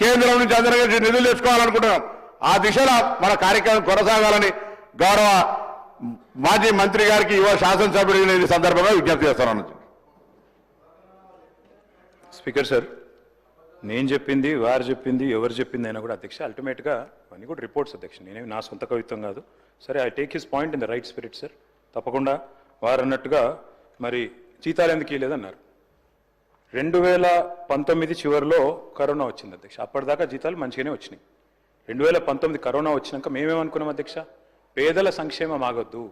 కేంద్రం నుంచి అందరికీ నిధులు తెచ్చుకోవాలనుకుంటున్నాం. ఆ దిశలో మన కార్యక్రమం కొనసాగాలని గౌరవ మాజీ మంత్రి గారికి యువ శాసనసభ్యుడిని ఈ సందర్భంగా విజ్ఞప్తి చేస్తున్నాను. స్పీకర్ సార్, నేను చెప్పింది వారు చెప్పింది ఎవరు చెప్పింది అయినా కూడా అధ్యక్ష అల్టిమేట్గా అవన్నీ కూడా రిపోర్ట్స్ అధ్యక్ష, నేనేమి నా సొంత కవిత్వం కాదు. సరే, I take his point in the right spirit sir. తప్పకుండా వారు అన్నట్టుగా మరి జీతాలు ఎందుకు ఇవ్వలేదన్నారు. 2019 చివరిలో కరోనా వచ్చింది అధ్యక్ష. అప్పటిదాకా జీతాలు మంచిగానే వచ్చినాయి. 2019 కరోనా వచ్చినాక మేమేమనుకున్నాం అధ్యక్ష, పేదల సంక్షేమం ఆగొద్దు,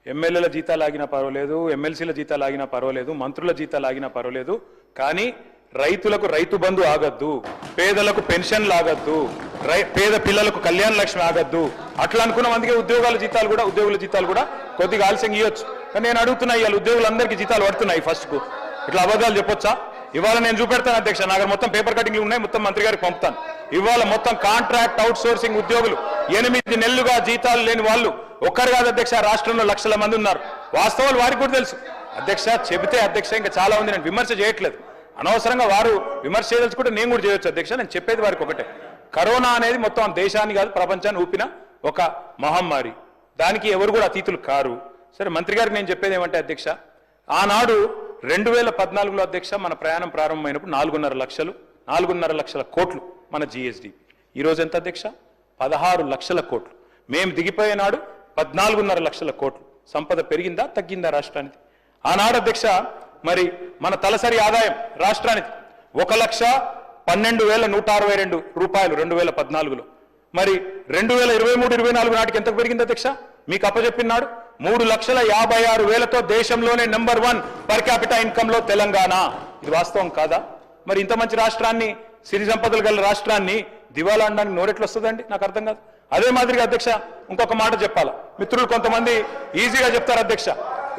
ఎమ్మెల్యేల జీతాలు ఆగినా పర్వాలేదు, ఎమ్మెల్సీల జీతాలు ఆగినా పర్వాలేదు, మంత్రుల జీతాలు ఆగినా పర్వాలేదు, కానీ రైతులకు రైతు బంధు ఆగద్దు, పేదలకు పెన్షన్లు ఆగద్దు, పేద పిల్లలకు కళ్యాణ లక్ష్మి ఆగద్దు అట్లా అనుకున్నాం. అందుకే ఉద్యోగుల జీతాలు కూడా కొద్దిగా ఆలస్యంగా ఇవ్వచ్చు. కానీ నేను అడుగుతున్నా, ఇవాళ ఉద్యోగులందరికీ జీతాలు పడుతున్నాయి ఫస్ట్కు. ఇట్లా అబద్ధాలు చెప్పొచ్చా? ఇవాళ నేను చూపెడతాను అధ్యక్ష, నాకు మొత్తం పేపర్ కటింగ్లు ఉన్నాయి, మొత్తం మంత్రి గారికి పంపుతాను. ఇవాళ మొత్తం కాంట్రాక్ట్ అవుట్ సోర్సింగ్ ఉద్యోగులు 8 నెలలుగా జీతాలు లేని వాళ్ళు ఒక్కరు కాదు అధ్యక్ష, రాష్ట్రంలో లక్షల మంది ఉన్నారు. వాస్తవాలు వారికి కూడా తెలుసు అధ్యక్ష. చెబితే అధ్యక్ష ఇంకా చాలా ఉంది, నేను విమర్శ చేయట్లేదు. అనవసరంగా వారు విమర్శ చేయదలుచుకుంటే నేను కూడా చేయొచ్చు అధ్యక్ష. నేను చెప్పేది వారికి ఒకటే, కరోనా అనేది మొత్తం దేశాన్ని కాదు ప్రపంచాన్ని ఊపిన ఒక మహమ్మారి, దానికి ఎవరు కూడా అతీతులు కారు. సరే, మంత్రి గారికి నేను చెప్పేది ఏమంటే అధ్యక్ష, ఆనాడు 2014లో అధ్యక్ష మన ప్రయాణం ప్రారంభమైనప్పుడు 4.5 లక్షల కోట్లు మన జిఎస్డి. ఈరోజు ఎంత అధ్యక్ష? 16 లక్షల కోట్లు. మేము దిగిపోయే నాడు 14.5 లక్షల కోట్లు. సంపద పెరిగిందా తగ్గిందా రాష్ట్రానికి? ఆనాడు అధ్యక్ష మరి మన తలసరి ఆదాయం రాష్ట్రానికి 1,12,162 రూపాయలు 2014లో. మరి 2023-24 నాటికి ఎంతకు పెరిగింది అధ్యక్ష? మీకు అప్పచెప్పినాడు 3,56,000తో దేశంలోనే నెంబర్ 1 పర్ క్యాపిటల్ ఇన్కమ్ లో తెలంగాణ. ఇది వాస్తవం కాదా? మరి ఇంత మంచి రాష్ట్రాన్ని, సిరి సంపదలు గల రాష్ట్రాన్ని దివాలా అనడానికి నోరెట్లు వస్తుందండి? నాకు అర్థం కాదు. అదే మాదిరిగా అధ్యక్ష ఇంకొక మాట చెప్పాలా, మిత్రులు కొంతమంది ఈజీగా చెప్తారు అధ్యక్ష,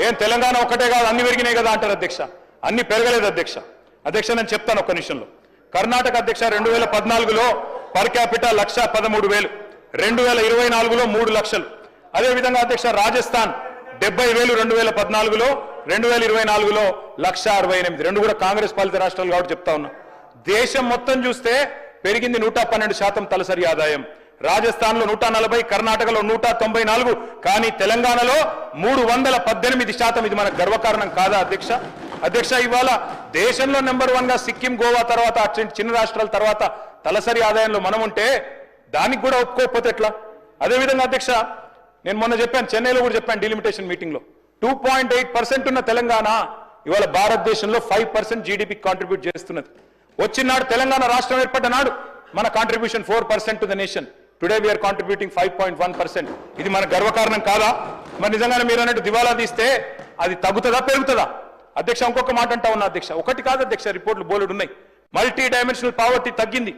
ఏం తెలంగాణ ఒక్కటే కాదు అన్ని పెరిగినాయి కదా అంటారు అధ్యక్ష. అన్ని పెరగలేదు అధ్యక్ష. నేను చెప్తాను ఒక్క నిమిషంలో. కర్ణాటక అధ్యక్ష 2014లో పర్ క్యాపిటల్ 1,13,000, 2024లో 3 లక్షలు. అదేవిధంగా అధ్యక్ష రాజస్థాన్ 70,000 2014లో, 2024లో 1,68,000. రెండు కూడా కాంగ్రెస్ పాలిత రాష్ట్రాలు కాబట్టి చెప్తా ఉన్నా. దేశం మొత్తం చూస్తే పెరిగింది 112% తలసరి ఆదాయం. రాజస్థాన్లో 140, కర్ణాటకలో 194, కానీ తెలంగాణలో 318%. ఇది మన గర్వకారణం కాదా అధ్యక్ష? ఇవాళ దేశంలో నెంబర్ 1గా సిక్కిం, గోవా తర్వాత చిన్న రాష్ట్రాల తర్వాత తలసరి ఆదాయంలో మనం ఉంటే దానికి కూడా ఒప్పుకోకపోతే ఎట్లా? అదేవిధంగా అధ్యక్ష నేను మొన్న చెప్పాను, చెన్నైలో కూడా చెప్పాను డిలిమిటేషన్ మీటింగ్లో, 2.8% ఉన్న తెలంగాణ ఇవాళ భారతదేశంలో 5% జీడీపీకి కాంట్రిబ్యూట్ చేస్తున్నది. వచ్చినాడు తెలంగాణ రాష్ట్రం ఏర్పడ్డ నాడు మన contribution 4% to the nation. Today we are contributing 5.1%. ఇది మన గర్వకారణం కాదా? మరి నిజంగానే మీరు అన్నట్టు దివాలా తీస్తే అది తగ్గుతుందా పెరుగుతుందా అధ్యక్ష? ఇంకొక మాట అంటా ఉన్నా అధ్యక్ష, ఒకటి కాదు అధ్యక్ష, రిపోర్ట్లు బోలెడు ఉన్నాయి. మల్టీ డైమెన్షనల్ పావర్టీ తగ్గింది,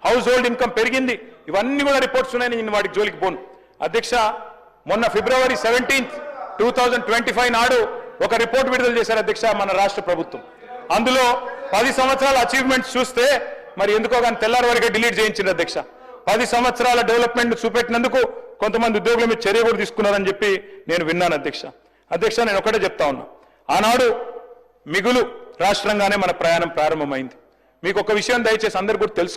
హౌస్ హోల్డ్ ఇన్కమ్ పెరిగింది, ఇవన్నీ కూడా రిపోర్ట్స్ ఉన్నాయి. నేను వాటికి జోలికి పోను అధ్యక్ష. మొన్న February 17, 2025 నాడు ఒక రిపోర్ట్ విడుదల చేశారు అధ్యక్ష మన రాష్ట్ర ప్రభుత్వం. అందులో 10 సంవత్సరాల అచీవ్మెంట్స్ చూస్తే మరి ఎందుకో కానీ తెల్లారి వరకే డిలీట్ చేయించింది అధ్యక్ష. 10 సంవత్సరాల డెవలప్మెంట్ చూపెట్టినందుకు కొంతమంది ఉద్యోగుల మీద చర్య కూడా తీసుకున్నారని చెప్పి నేను విన్నాను అధ్యక్ష. నేను ఒకటే చెప్తా ఉన్నా, ఆనాడు మిగులు రాష్ట్రంగానే మన ప్రయాణం ప్రారంభమైంది. మీకు ఒక విషయం దయచేసి అందరు కూడా తెలుసుకోవాలి.